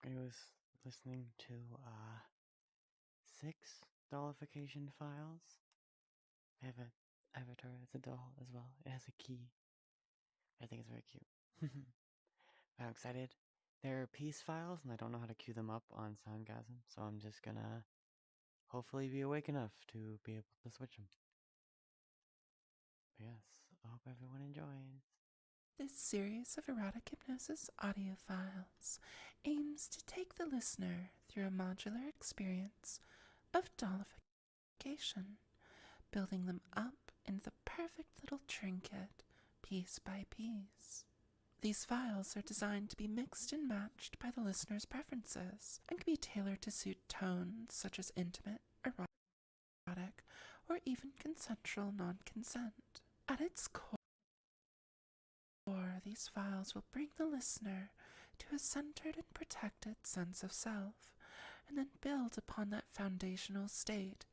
I was listening to 6 Dollification files. I have a avatar as a doll as well. It has a key. I think it's very cute. I'm excited. They're piece files, and I don't know how to queue them up on Soundgasm, so I'm just gonna hopefully be awake enough to be able to switch them. But yes, I hope everyone enjoys. This series of erotic hypnosis audio files aims to take the listener through a modular experience of dollification, building them up into the perfect little trinket, piece by piece. These files are designed to be mixed and matched by the listener's preferences and can be tailored to suit tones such as intimate, erotic, or even consensual non-consent. At its core, these files will bring the listener to a centered and protected sense of self, and then build upon that foundational state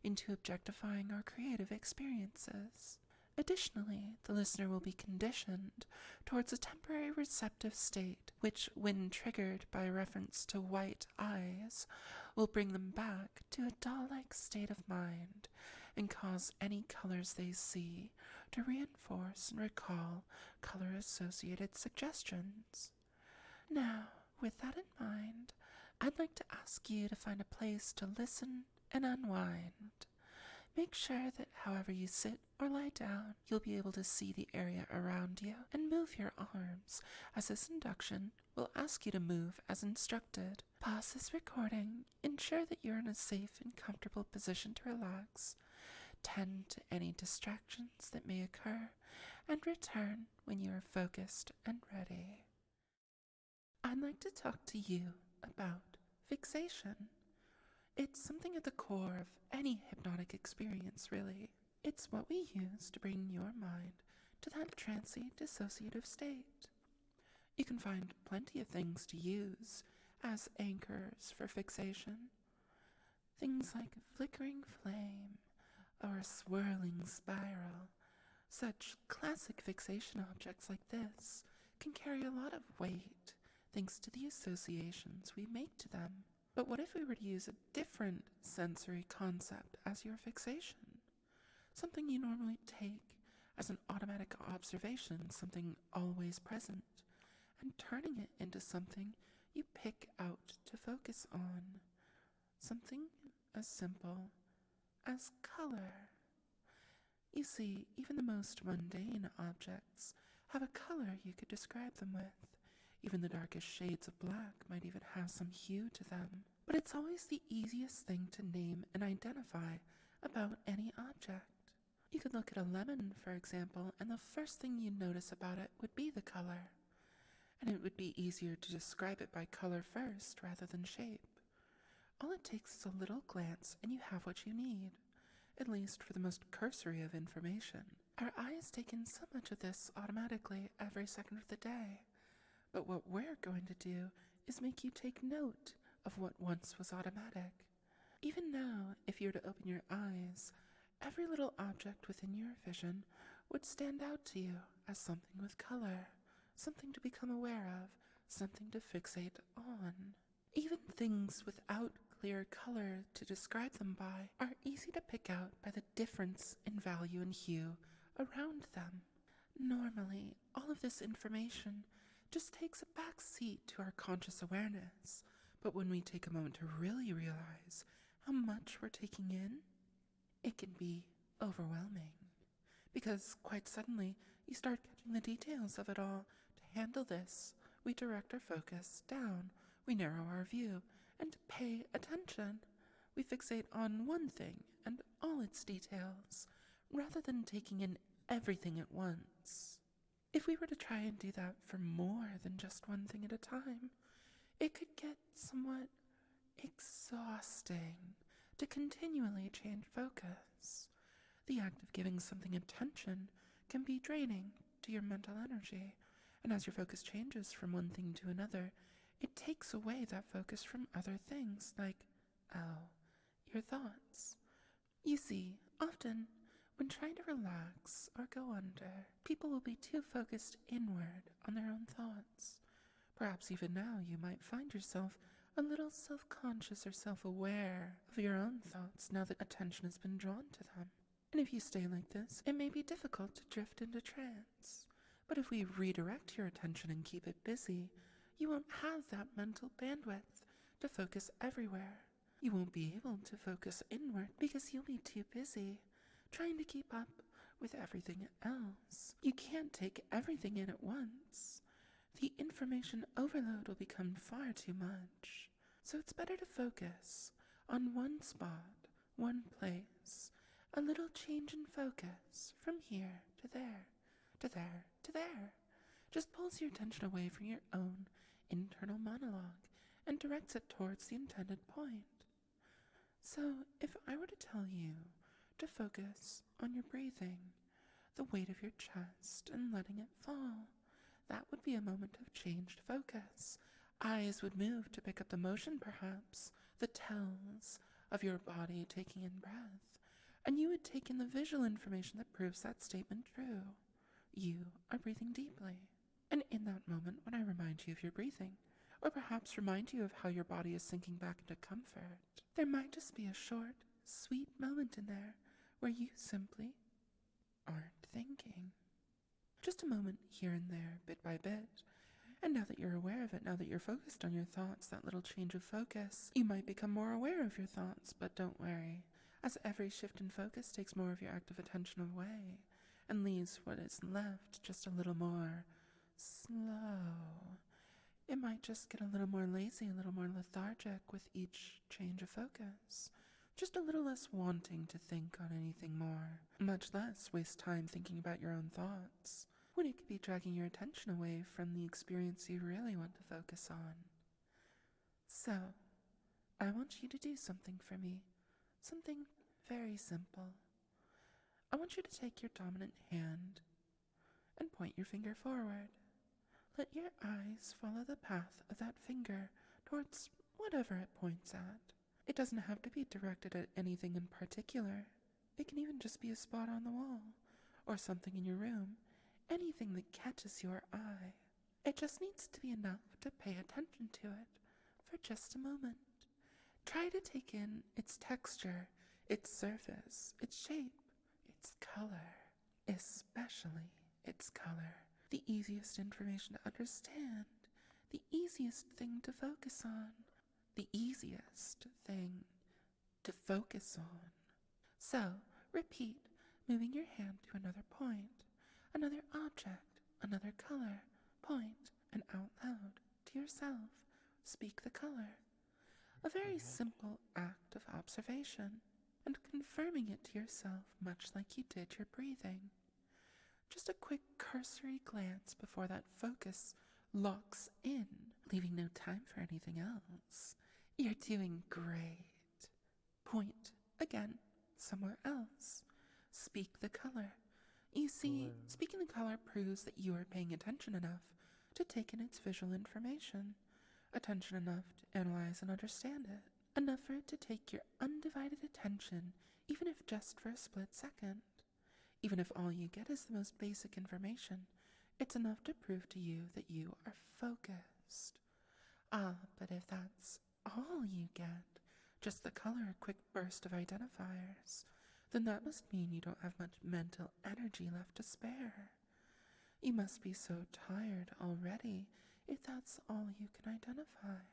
into objectifying our creative experiences. Additionally, the listener will be conditioned towards a temporary receptive state, which, when triggered by reference to white eyes, will bring them back to a doll-like state of mind and cause any colors they see to reinforce and recall color-associated suggestions. Now, with that in mind, I'd like to ask you to find a place to listen and unwind. Make sure that however you sit or lie down, you'll be able to see the area around you and move your arms, as this induction will ask you to move as instructed. Pause this recording, ensure that you're in a safe and comfortable position to relax, tend to any distractions that may occur, and return when you are focused and ready. I'd like to talk to you about fixation. It's something at the core of any hypnotic experience, really. It's what we use to bring your mind to that trancy dissociative state. You can find plenty of things to use as anchors for fixation. Things like a flickering flame or a swirling spiral. Such classic fixation objects like this can carry a lot of weight thanks to the associations we make to them. But what if we were to use a different sensory concept as your fixation? Something you normally take as an automatic observation, something always present, and turning it into something you pick out to focus on. Something as simple as color. You see, even the most mundane objects have a color you could describe them with. Even the darkest shades of black might even have some hue to them. But it's always the easiest thing to name and identify about any object. You could look at a lemon, for example, and the first thing you'd notice about it would be the color. And it would be easier to describe it by color first rather than shape. All it takes is a little glance and you have what you need, at least for the most cursory of information. Our eyes take in so much of this automatically every second of the day. But what we're going to do is make you take note of what once was automatic. Even now, if you were to open your eyes, every little object within your vision would stand out to you as something with color, something to become aware of, something to fixate on. Even things without clear color to describe them by are easy to pick out by the difference in value and hue around them. Normally, all of this information just takes a back seat to our conscious awareness, but when we take a moment to really realize how much we're taking in, it can be overwhelming. Because quite suddenly, you start catching the details of it all. To handle this, we direct our focus down, we narrow our view, and pay attention. We fixate on one thing and all its details, rather than taking in everything at once. If we were to try and do that for more than just one thing at a time, it could get somewhat exhausting to continually change focus. The act of giving something attention can be draining to your mental energy, and as your focus changes from one thing to another, it takes away that focus from other things like, your thoughts. You see, often, when trying to relax or go under, people will be too focused inward on their own thoughts. Perhaps even now you might find yourself a little self-conscious or self-aware of your own thoughts now that attention has been drawn to them. And if you stay like this, it may be difficult to drift into trance. But if we redirect your attention and keep it busy, you won't have that mental bandwidth to focus everywhere. You won't be able to focus inward because you'll be too busy trying to keep up with everything else. You can't take everything in at once. The information overload will become far too much. So it's better to focus on one spot, one place, a little change in focus from here to there, to there, to there. Just pulls your attention away from your own internal monologue and directs it towards the intended point. So if I were to tell you to focus on your breathing, the weight of your chest and letting it fall, that would be a moment of changed focus. Eyes would move to pick up the motion, perhaps, the tells of your body taking in breath, and you would take in the visual information that proves that statement true. You are breathing deeply. And in that moment, when I remind you of your breathing, or perhaps remind you of how your body is sinking back into comfort, there might just be a short, sweet moment in there where you simply aren't thinking. Just a moment here and there, bit by bit. And now that you're aware of it, now that you're focused on your thoughts, that little change of focus, you might become more aware of your thoughts, but don't worry, as every shift in focus takes more of your active attention away and leaves what is left just a little more slow. It might just get a little more lazy, a little more lethargic with each change of focus. Just a little less wanting to think on anything more, much less waste time thinking about your own thoughts, when it could be dragging your attention away from the experience you really want to focus on. So, I want you to do something for me, something very simple. I want you to take your dominant hand and point your finger forward. Let your eyes follow the path of that finger towards whatever it points at. It doesn't have to be directed at anything in particular. It can even just be a spot on the wall, or something in your room, anything that catches your eye. It just needs to be enough to pay attention to it for just a moment. Try to take in its texture, its surface, its shape, its color, especially its color. The easiest information to understand, the easiest thing to focus on, the easiest thing to focus on. So, repeat, moving your hand to another point, another object, another color, point, and out loud to yourself, speak the color. A very simple act of observation, and confirming it to yourself much like you did your breathing. Just a quick cursory glance before that focus locks in, leaving no time for anything else. You're doing great. Point again somewhere else. Speak the color. You see, speaking the color proves that you are paying attention enough to take in its visual information, attention enough to analyze and understand it, enough for it to take your undivided attention, even if just for a split second. Even if all you get is the most basic information, it's enough to prove to you that you are focused. Ah, but if that's all you get, just the color, a quick burst of identifiers, then that must mean you don't have much mental energy left to spare. You must be so tired already if that's all you can identify.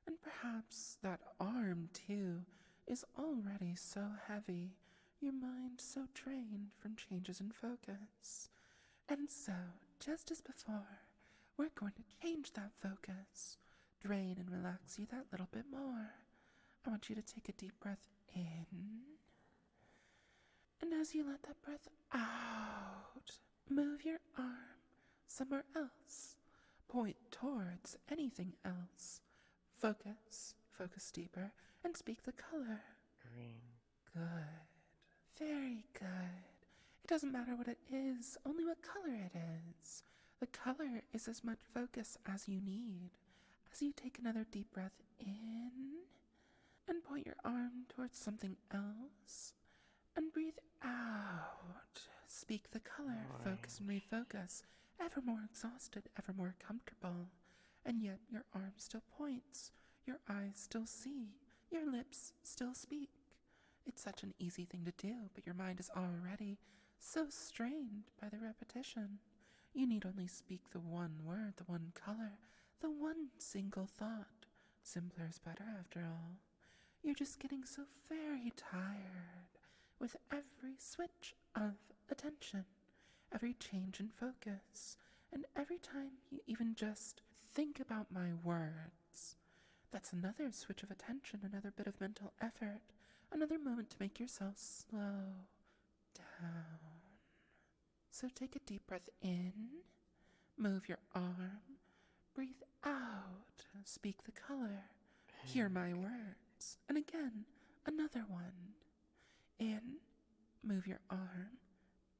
And perhaps that arm, too, is already so heavy, your mind so drained from changes in focus. And so, just as before, we're going to change that focus, drain and relax you that little bit more. I want you to take a deep breath in, and as you let that breath out, move your arm somewhere else. Point towards anything else. Focus deeper, and speak the color. Green. Good. Very good. It doesn't matter what it is, only what color it is. The color is as much focus as you need. As you take another deep breath in, and point your arm towards something else, and breathe out. Speak the color, focus and refocus, ever more exhausted, ever more comfortable. and yet your arm still points, your eyes still see, your lips still speak. It's such an easy thing to do, but your mind is already so strained by the repetition. You need only speak the one word, the one color, the one single thought. Simpler is better after all. You're just getting so very tired with every switch of attention, every change in focus, and every time you even just think about my words. That's another switch of attention, another bit of mental effort, another moment to make yourself slow down. So take a deep breath in, move your arm, breathe out, speak the color, hear my words, and again, another one. In, move your arm,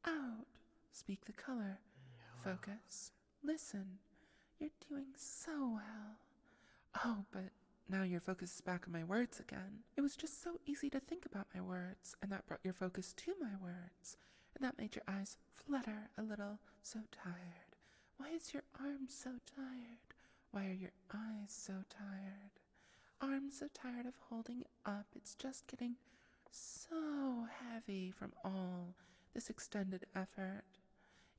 out, speak the color, Yellow. focus, listen. You're doing so well. Oh, but now your focus is back on my words again. It was just so easy to think about my words, and that brought your focus to my words, and that made your eyes flutter a little. So tired. Why is your arm so tired? Why are your eyes so tired? Arms so tired of holding up. It's just getting so heavy from all this extended effort.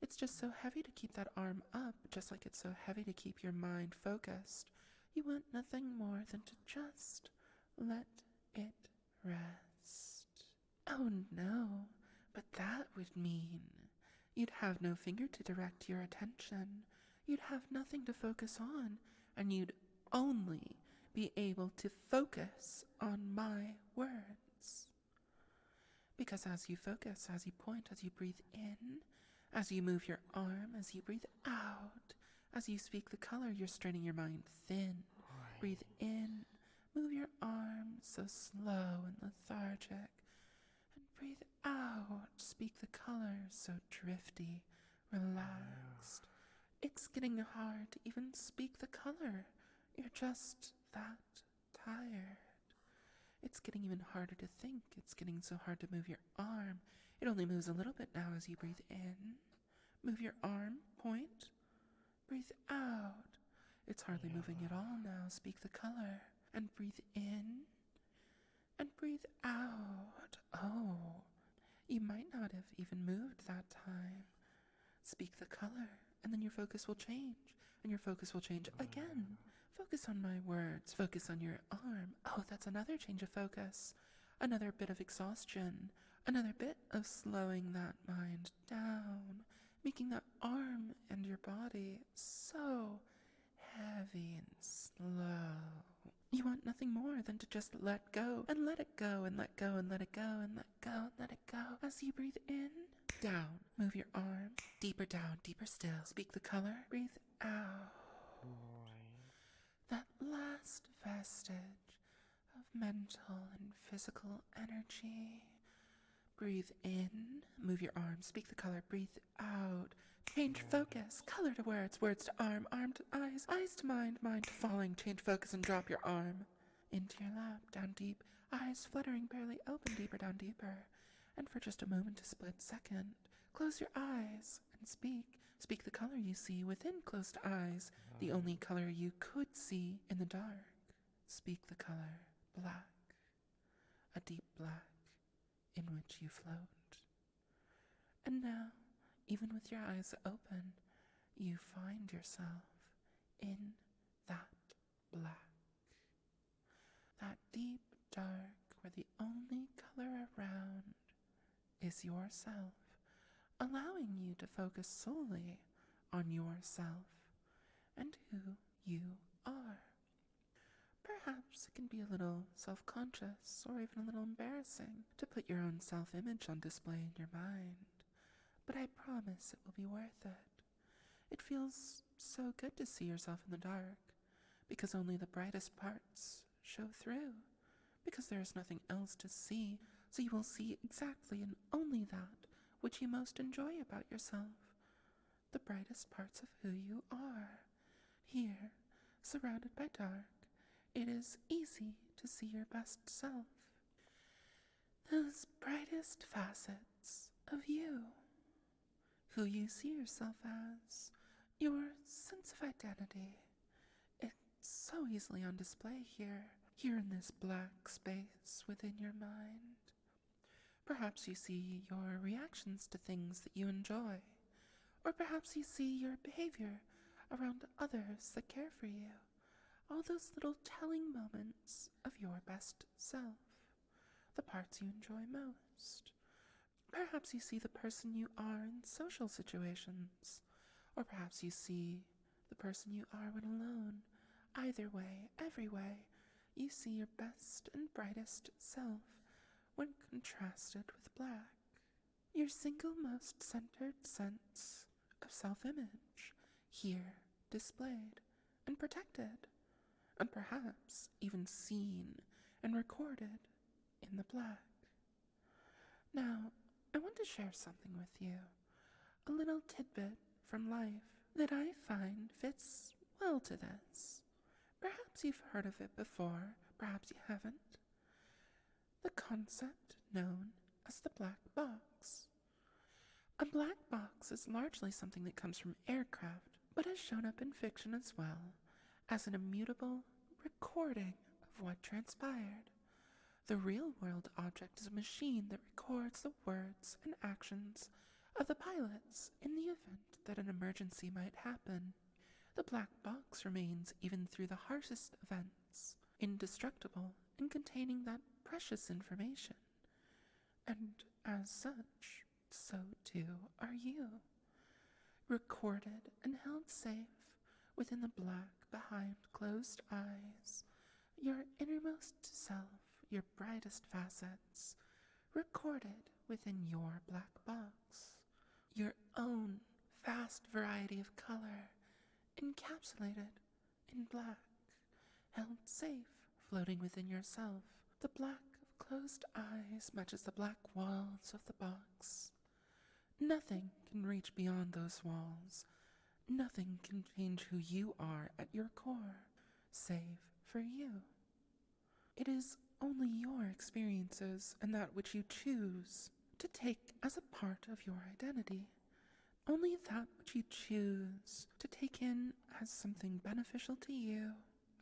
It's just so heavy to keep that arm up, just like it's so heavy to keep your mind focused. You want nothing more than to just let it rest. Oh no, but that would mean you'd have no finger to direct your attention. You'd have nothing to focus on, and you'd only be able to focus on my words. Because as you focus, as you point, as you breathe in, as you move your arm, as you breathe out, as you speak the color, you're straining your mind thin. Breathe in, move your arm so slow and lethargic, and breathe out, speak the color so drifty, relaxed. It's getting hard to even speak the color. You're just that tired. It's getting even harder to think. It's getting so hard to move your arm. It only moves a little bit now as you breathe in. Move your arm, point, breathe out. It's hardly moving at all now. Speak the color and breathe in and breathe out. Oh, you might not have even moved that time. Speak the color and then your focus will change, and your focus will change again. Focus on my words. Focus on your arm. Oh, that's another change of focus. Another bit of exhaustion. Another bit of slowing that mind down. Making that arm and your body so heavy and slow. You want nothing more than to just let go and let it go and let go and let it go and let go and let it go. As you breathe in, down, move your arm, deeper down, deeper still. Speak the color, breathe out. That last vestige of mental and physical energy. Breathe in, move your arm, speak the color, breathe out. Change focus, color to words, words to arm to eyes, eyes to mind, mind to falling. Change focus and drop your arm into your lap, down deep, eyes fluttering, barely open, deeper down, deeper. And for just a moment, a split second, close your eyes and speak. Speak the color you see within closed eyes, the only color you could see in the dark. Speak the color black, a deep black in which you float. And now, even with your eyes open, you find yourself in that black. That deep dark where the only color around is yourself, allowing you to focus solely on yourself and who you are. Perhaps it can be a little self-conscious or even a little embarrassing to put your own self-image on display in your mind, but I promise it will be worth it. It feels so good to see yourself in the dark, because only the brightest parts show through, because there is nothing else to see, so you will see exactly and only that which you most enjoy about yourself, the brightest parts of who you are. Here, surrounded by dark, it is easy to see your best self, those brightest facets of you, who you see yourself as, your sense of identity. so easily on display here in this black space within your mind. Perhaps you see your reactions to things that you enjoy, or perhaps you see your behavior around others that care for you, all those little telling moments of your best self, the parts you enjoy most. Perhaps you see the person you are in social situations, or perhaps you see the person you are when alone. Either way, every way, you see your best and brightest self when contrasted with black. Your single most centered sense of self-image, here displayed and protected, and perhaps even seen and recorded in the black. Now, I want to share something with you, a little tidbit from life that I find fits well to this. Perhaps you've heard of it before, perhaps you haven't. The concept known as the black box. A black box is largely something that comes from aircraft, but has shown up in fiction as well, as an immutable recording of what transpired. The real-world object is a machine that records the words and actions of the pilots in the event that an emergency might happen. The black box remains even through the harshest events, indestructible and containing that precious information. And as such, so too are you, recorded and held safe within the black behind closed eyes, your innermost self, your brightest facets, recorded within your black box, your own vast variety of color, encapsulated in black, held safe, floating within yourself. The black of closed eyes matches the black walls of the box. Nothing can reach beyond those walls. Nothing can change who you are at your core, save for you. It is only your experiences and that which you choose to take as a part of your identity. Only that which you choose to take in as something beneficial to you,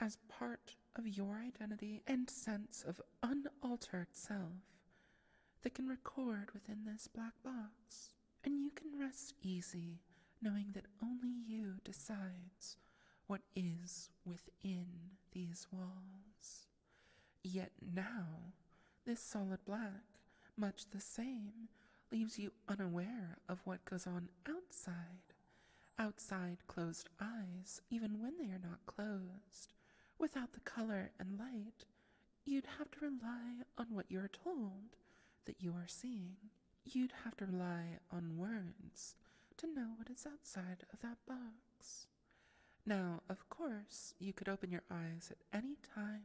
as part of your identity and sense of unaltered self, that can record within this black box. And you can rest easy knowing that only you decides what is within these walls. Yet now, this solid black, much the same, leaves you unaware of what goes on outside. Outside closed eyes, even when they are not closed. Without the color and light, you'd have to rely on what you're told that you are seeing. You'd have to rely on words to know what is outside of that box. Now, of course, you could open your eyes at any time,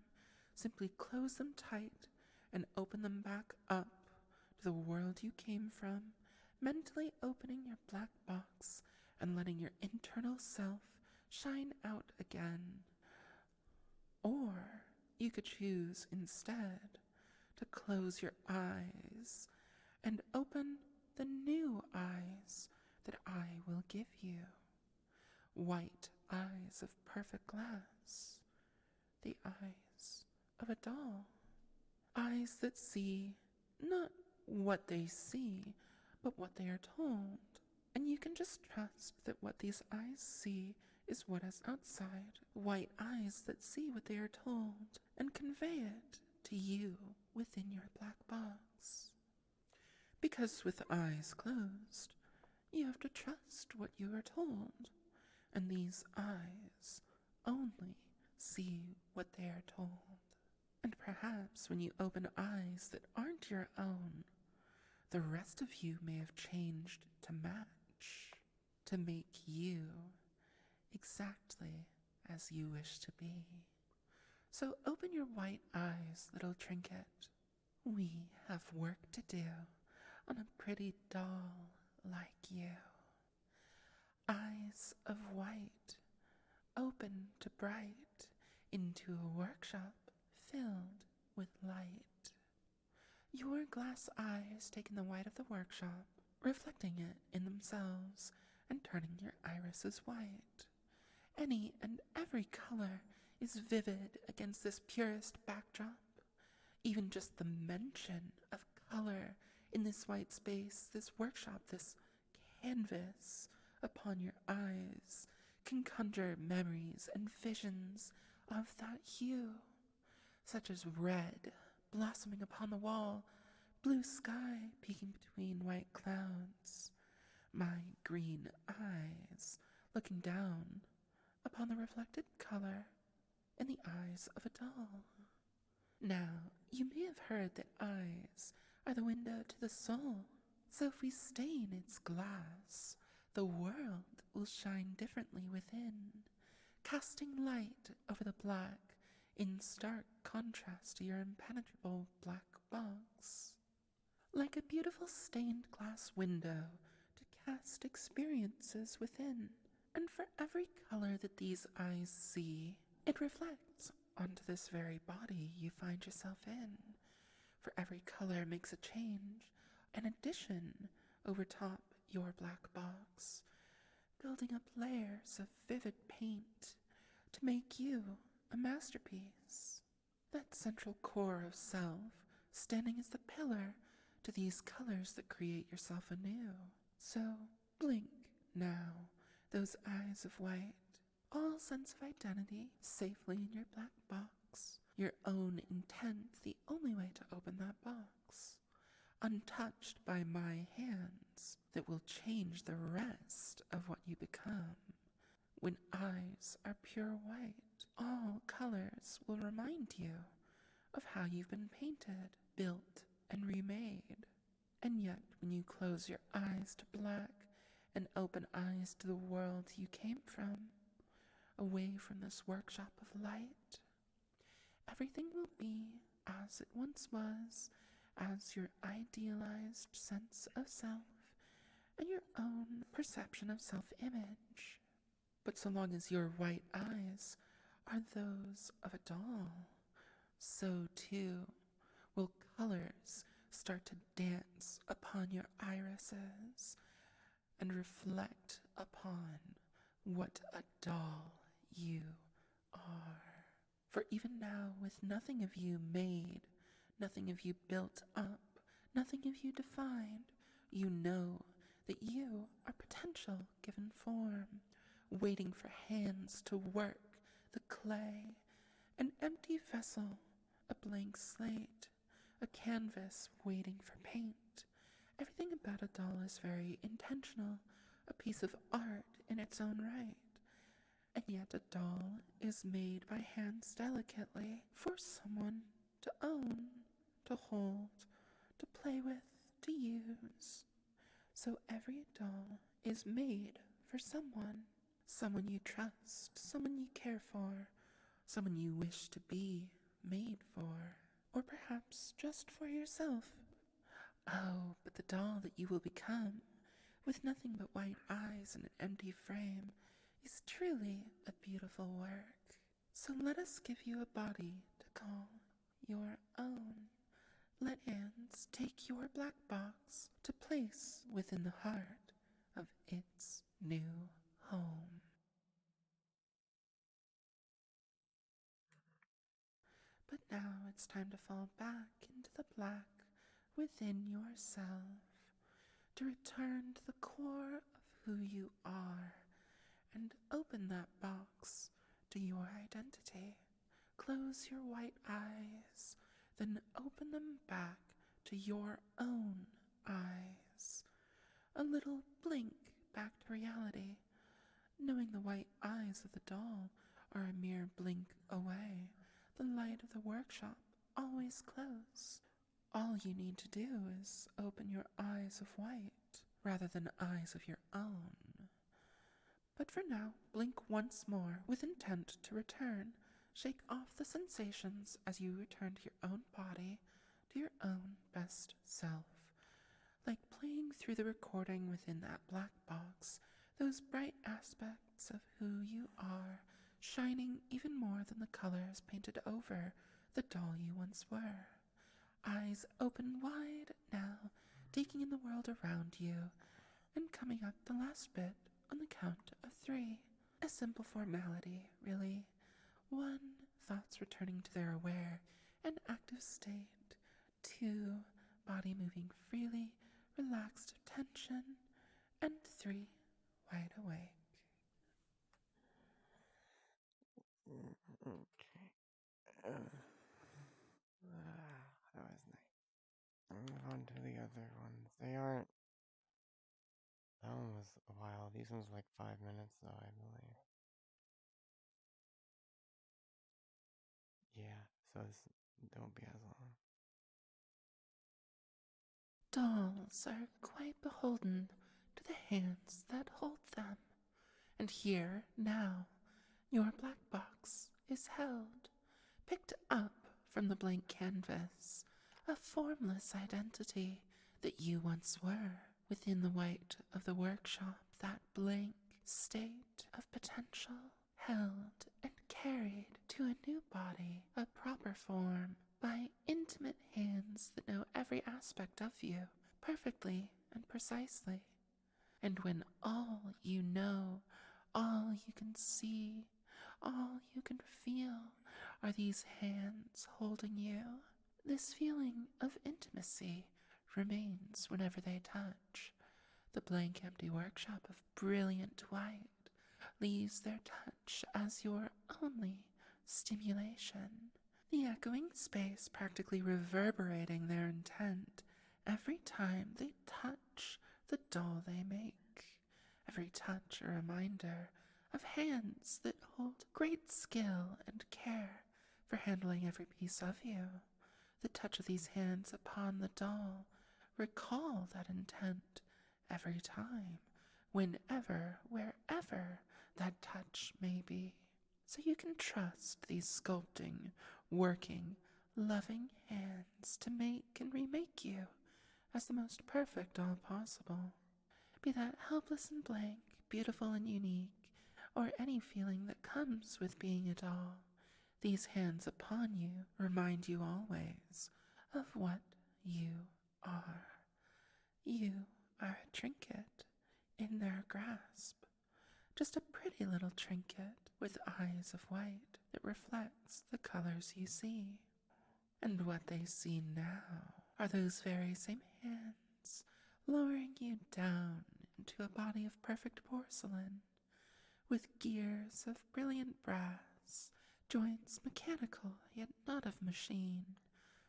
simply close them tight and open them back up to the world you came from, mentally opening your black box and letting your internal self shine out again. Or you could choose instead to close your eyes and open the new eyes that I will give you. White eyes of perfect glass, the eyes of a doll. Eyes that see not what they see, but what they are told. And you can just trust that what these eyes see is what is outside. White eyes that see what they are told and convey it to you within your black box. Because with eyes closed, you have to trust what you are told. And these eyes only see what they are told. And perhaps when you open eyes that aren't your own, the rest of you may have changed to match, to make you exactly as you wish to be. So open your white eyes, little trinket. We have work to do on a pretty doll like you. Eyes of white, open to bright, into a workshop filled with light. Your glass eyes take in the white of the workshop, reflecting it in themselves and turning your irises white. Any and every color is vivid against this purest backdrop. Even just the mention of color in this white space, this workshop, this canvas upon your eyes can conjure memories and visions of that hue, such as red blossoming upon the wall, blue sky peeking between white clouds, my green eyes looking down upon the reflected color in the eyes of a doll. Now, you may have heard that eyes are the window to the soul, so if we stain its glass, the world will shine differently within, casting light over the black in stark contrast to your impenetrable black box. Like a beautiful stained glass window to cast experiences within, and for every color that these eyes see, it reflects onto this very body you find yourself in. For every color makes a change, an addition over top your black box, building up layers of vivid paint to make you a masterpiece. That central core of self standing as the pillar to these colors that create yourself anew. So blink now, those eyes of white, all sense of identity safely in your black box, your own intent the only way to open that box, untouched by my hands that will change the rest of what you become. When eyes are pure white, all colors will remind you of how you've been painted, built, and remade. And yet, when you close your eyes to black and open eyes to the world you came from, away from this workshop of light, everything will be as it once was, as your idealized sense of self and your own perception of self-image. But so long as your white eyes are those of a doll, so too will colors start to dance upon your irises and reflect upon what a doll you are. For even now, with nothing of you made, nothing of you built up, nothing of you defined, you know that you are potential given form, waiting for hands to work the clay, an empty vessel, a blank slate, a canvas waiting for paint. Everything about a doll is very intentional, a piece of art in its own right. And yet a doll is made by hands delicately for someone to own, to hold, to play with, to use. So every doll is made for someone, someone you trust, someone you care for, someone you wish to be made for, or perhaps just for yourself. Oh, but the doll that you will become, with nothing but white eyes and an empty frame, is truly a beautiful work. So let us give you a body to call your own. Let hands take your black box to place within the heart of its new home. But now it's time to fall back into the black within yourself, to return to the core of who you are and open that box to your identity. Close your white eyes, then open them back to your own eyes. A little blink back to reality, knowing the white eyes of the doll are a mere blink away, the light of the workshop always close. All you need to do is open your eyes of white, rather than eyes of your own. But for now, blink once more with intent to return. Shake off the sensations as you return to your own body, to your own best self. Like playing through the recording within that black box, those bright aspects of who you are, shining even more than the colors painted over the doll you once were. Eyes open wide now, taking in the world around you, and coming up the last bit on the count of 3. A simple formality, really. 1, thoughts returning to their aware and active state. 2. Body moving freely, relaxed of tension. And 3. Wide awake. Okay. That was nice. Move on to the other ones. They aren't. That one was a while. These ones like 5 minutes though, I believe. Yeah, so this don't be as long. Dolls are quite beholden to the hands that hold them. And here, now, your black box is held, picked up from the blank canvas, a formless identity that you once were within the white of the workshop, that blank state of potential, held and carried to a new body, a proper form, by intimate hands that know every aspect of you perfectly and precisely. And when all you know, all you can see, all you can feel are these hands holding you, this feeling of intimacy remains whenever they touch. The blank empty workshop of brilliant white leaves their touch as your only stimulation, the echoing space practically reverberating their intent every time they touch the doll they make. Every touch a reminder of hands that hold great skill and care for handling every piece of you. The touch of these hands upon the doll recall that intent every time, whenever, wherever that touch may be. So you can trust these sculpting, working, loving hands to make and remake you as the most perfect doll possible. Be that helpless and blank, beautiful and unique, or any feeling that comes with being a doll, these hands upon you remind you always of what you are. You are a trinket in their grasp, just a pretty little trinket with eyes of white that reflects the colors you see. And what they see now are those very same hands lowering you down into a body of perfect porcelain, with gears of brilliant brass, joints mechanical yet not of machine,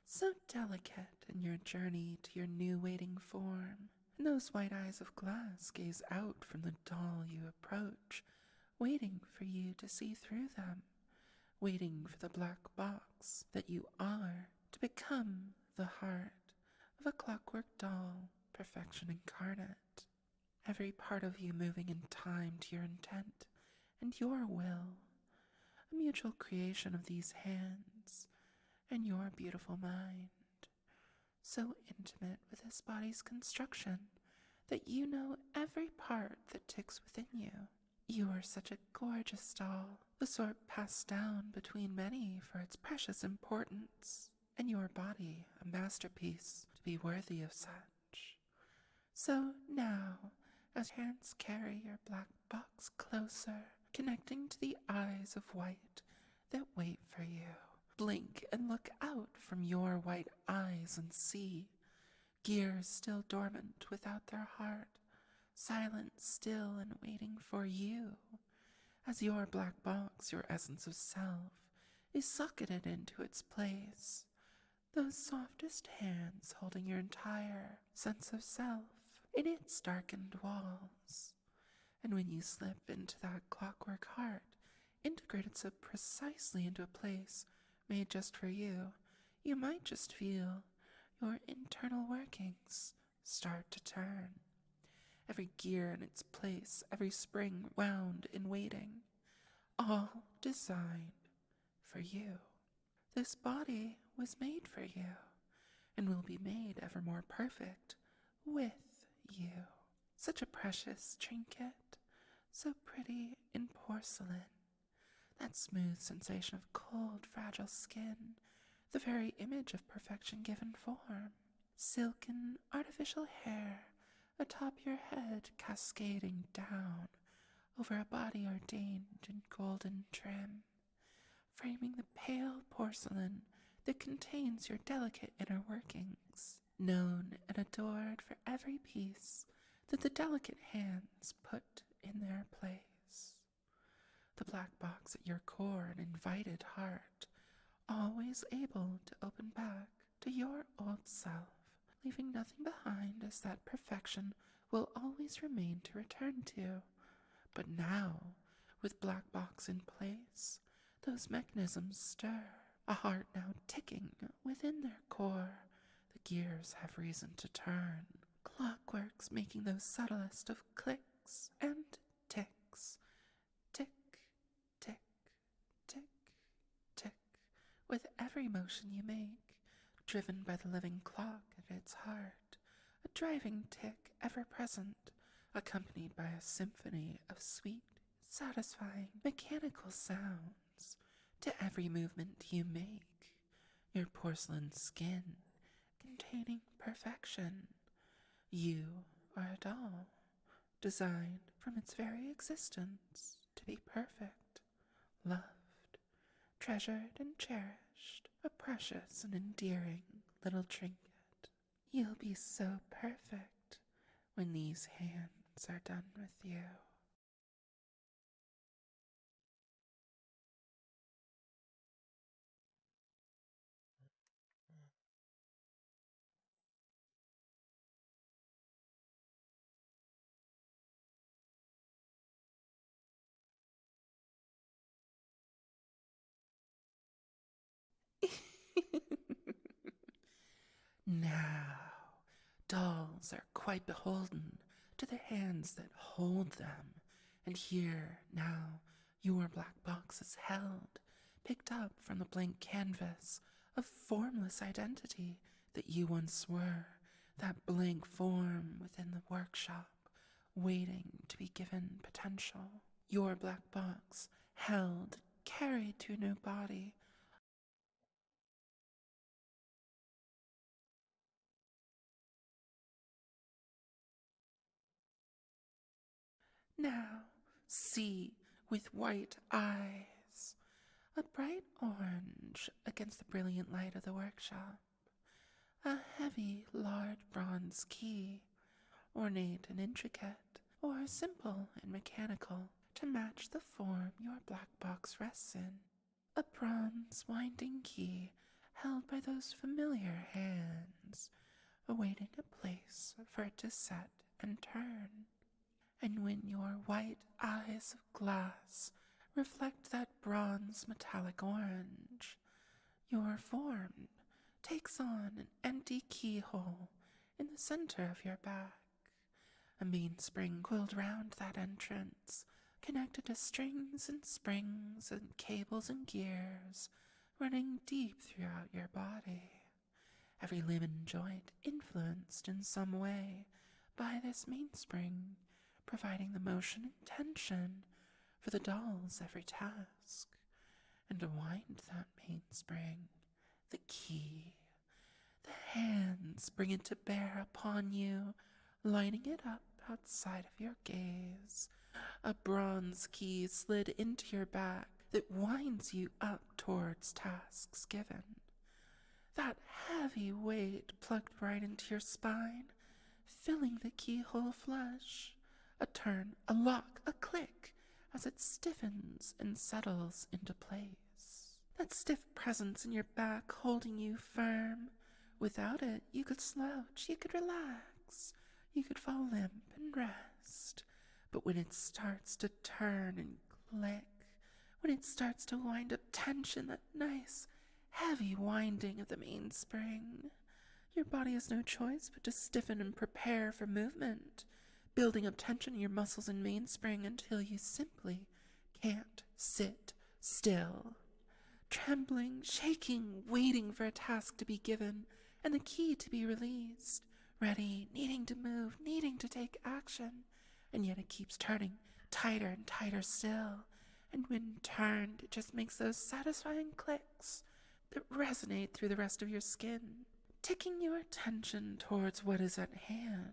so delicate in your journey to your new waiting form. And those white eyes of glass gaze out from the doll you approach, waiting for you to see through them, waiting for the black box that you are to become the heart of a clockwork doll, perfection incarnate. Every part of you moving in time to your intent and your will, a mutual creation of these hands and your beautiful mind, so intimate with this body's construction that you know every part that ticks within you. You are such a gorgeous doll, the sort passed down between many for its precious importance, and your body a masterpiece to be worthy of such. So now, as hands carry your black box closer, connecting to the eyes of white that wait for you, blink and look out from your white eyes and see gears still dormant without their heart, silent still and waiting for you, as your black box, your essence of self, is socketed into its place, those softest hands holding your entire sense of self in its darkened walls. And when you slip into that clockwork heart, integrated so precisely into a place made just for you, you might just feel your internal workings start to turn. Every gear in its place, every spring wound in waiting, all designed for you. This body was made for you, and will be made ever more perfect with you. Such a precious trinket, so pretty in porcelain. That smooth sensation of cold, fragile skin, the very image of perfection given form. Silken, artificial hair atop your head cascading down over a body ordained in golden trim. framing the pale porcelain that contains your delicate inner workings, known and adored for every piece that the delicate hands put in their place. The black box at your core, an invited heart, always able to open back to your old self, leaving nothing behind as that perfection will always remain to return to. But now, with black box in place, those mechanisms stir, a heart now ticking within their core. The gears have reason to turn, clockworks making those subtlest of clicks and ticks. Tick, tick, tick, tick, with every motion you make, driven by the living clock at its heart, a driving tick ever present, accompanied by a symphony of sweet, satisfying, mechanical sounds to every movement you make. Your porcelain skin containing perfection. You are a doll, designed from its very existence to be perfect, loved, treasured and cherished, a precious and endearing little trinket. You'll be so perfect when these hands are done with you. Now, dolls are quite beholden to the hands that hold them, and here now your black box is held, picked up from the blank canvas of formless identity that you once were, that blank form within the workshop, waiting to be given potential. Your black box held, carried to a new body. Now see with white eyes, a bright orange against the brilliant light of the workshop, a heavy, large bronze key, ornate and intricate, or simple and mechanical, to match the form your black box rests in, a bronze winding key held by those familiar hands, awaiting a place for it to set and turn. And when your white eyes of glass reflect that bronze metallic orange, your form takes on an empty keyhole in the center of your back, a mainspring coiled round that entrance, connected to strings and springs and cables and gears running deep throughout your body, every limb and joint influenced in some way by this mainspring, providing the motion and tension for the doll's every task. And to wind that mainspring, the key, the hands bring it to bear upon you, lining it up outside of your gaze, a bronze key slid into your back that winds you up towards tasks given. That heavy weight plugged right into your spine, filling the keyhole flush. A turn, a lock, a click, as it stiffens and settles into place. That stiff presence in your back holding you firm. Without it, you could slouch, you could relax, you could fall limp and rest. But when it starts to turn and click, when it starts to wind up tension, that nice, heavy winding of the mainspring, your body has no choice but to stiffen and prepare for movement, building up tension in your muscles and mainspring until you simply can't sit still. Trembling, shaking, waiting for a task to be given and the key to be released, ready, needing to move, needing to take action, and yet it keeps turning tighter and tighter still, and when turned, it just makes those satisfying clicks that resonate through the rest of your skin, ticking your attention towards what is at hand.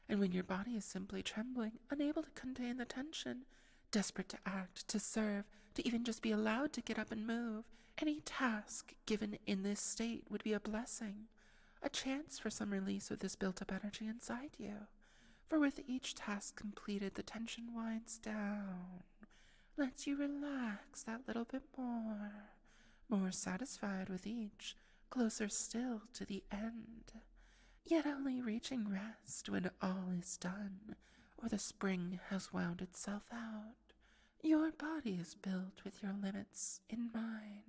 And when your body is simply trembling, unable to contain the tension, desperate to act, to serve, to even just be allowed to get up and move. Any task given in this state would be a blessing, a chance for some release of this built-up energy inside you. For with each task completed, the tension winds down, lets you relax that little bit more satisfied with each, closer still to the end, yet only reaching rest when all is done, or the spring has wound itself out. Your body is built with your limits in mind.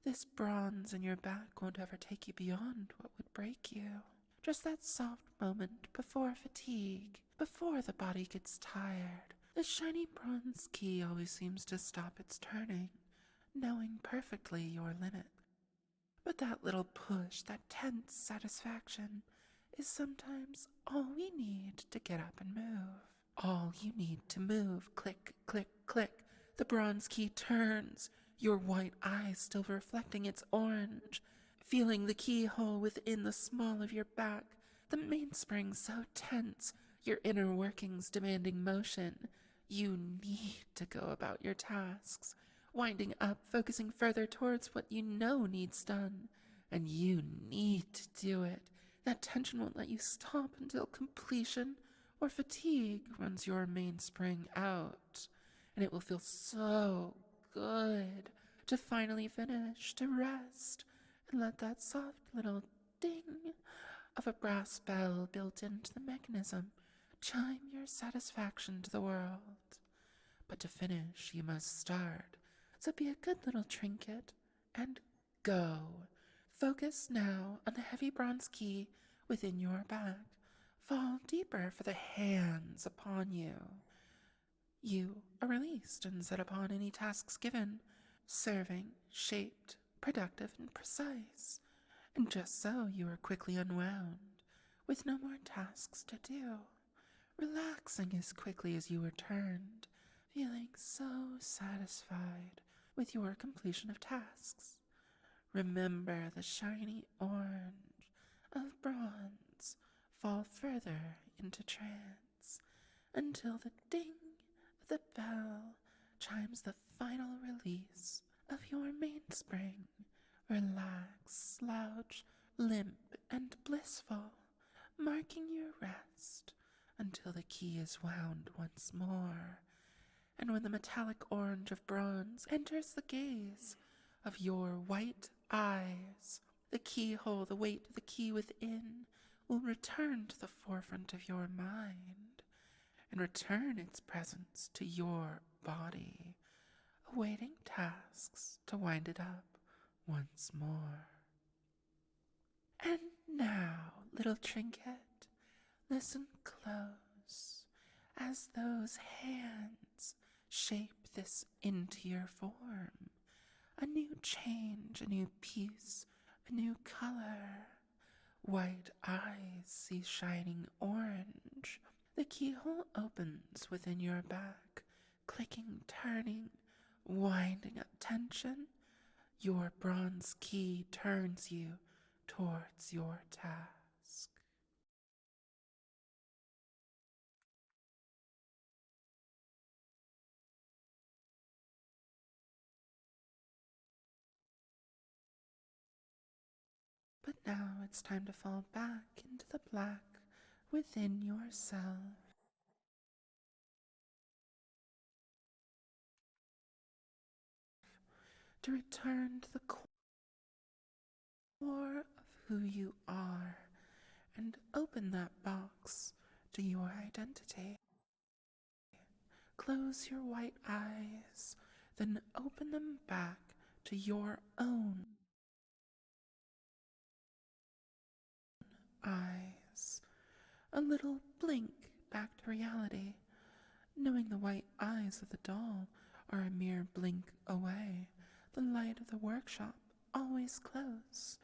This bronze in your back won't ever take you beyond what would break you. Just that soft moment before fatigue, before the body gets tired. The shiny bronze key always seems to stop its turning, knowing perfectly your limit. But that little push, that tense satisfaction, is sometimes all we need to get up and move. All you need to move. Click, click, click. The bronze key turns, your white eyes still reflecting its orange, feeling the keyhole within the small of your back, the mainspring so tense, your inner workings demanding motion. You need to go about your tasks, winding up, focusing further towards what you know needs done, and you need to do it. That tension won't let you stop until completion or fatigue runs your mainspring out, and it will feel so good to finally finish, to rest, and let that soft little ding of a brass bell built into the mechanism chime your satisfaction to the world. But to finish, you must start, so be a good little trinket and go. Focus now on the heavy bronze key within your back. Fall deeper for the hands upon you. You are released and set upon any tasks given, serving, shaped, productive, and precise. And just so you are quickly unwound, with no more tasks to do, relaxing as quickly as you returned, feeling so satisfied with your completion of tasks. Remember the shiny orange of bronze fall further into trance until the ding of the bell chimes the final release of your mainspring. Relax, slouch, limp, and blissful, marking your rest until the key is wound once more. And when the metallic orange of bronze enters the gaze of your white eyes, the keyhole, the weight of the key within, will return to the forefront of your mind and return its presence to your body, awaiting tasks to wind it up once more. And now, little trinket, listen close as those hands shape this into your form. A new change, a new piece, a new color. White eyes see shining orange. The keyhole opens within your back, clicking, turning, winding up tension. Your bronze key turns you towards your task. But now it's time to fall back into the black within yourself. To return to the core of who you are and open that box to your identity. Close your white eyes, then open them back to your own eyes. A little blink back to reality, knowing the white eyes of the doll are a mere blink away, the light of the workshop always close.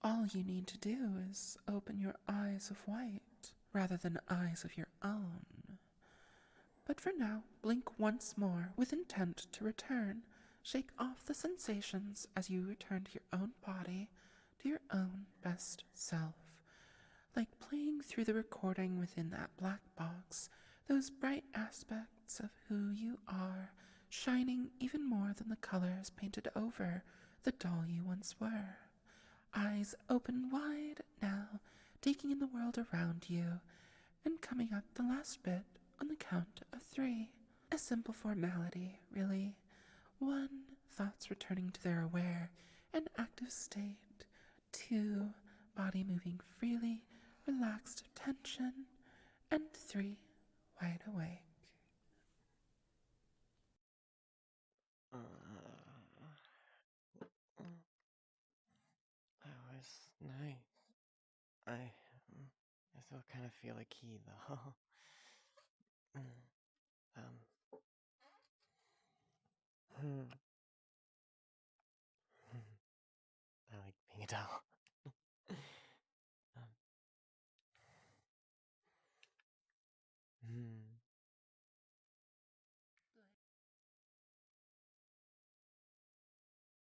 All you need to do is open your eyes of white rather than eyes of your own. But for now, blink once more with intent to return. Shake off the sensations as you return to your own body, to your own best self. Like playing through the recording within that black box, those bright aspects of who you are shining even more than the colors painted over the doll you once were. Eyes open wide now, taking in the world around you, and coming up the last bit on the count of 3. A simple formality, really. 1, thoughts returning to their aware and active state. 2, body moving freely, relaxed of tension. And 3, wide awake. Uh, that was nice. I still kind of feel a key though. um,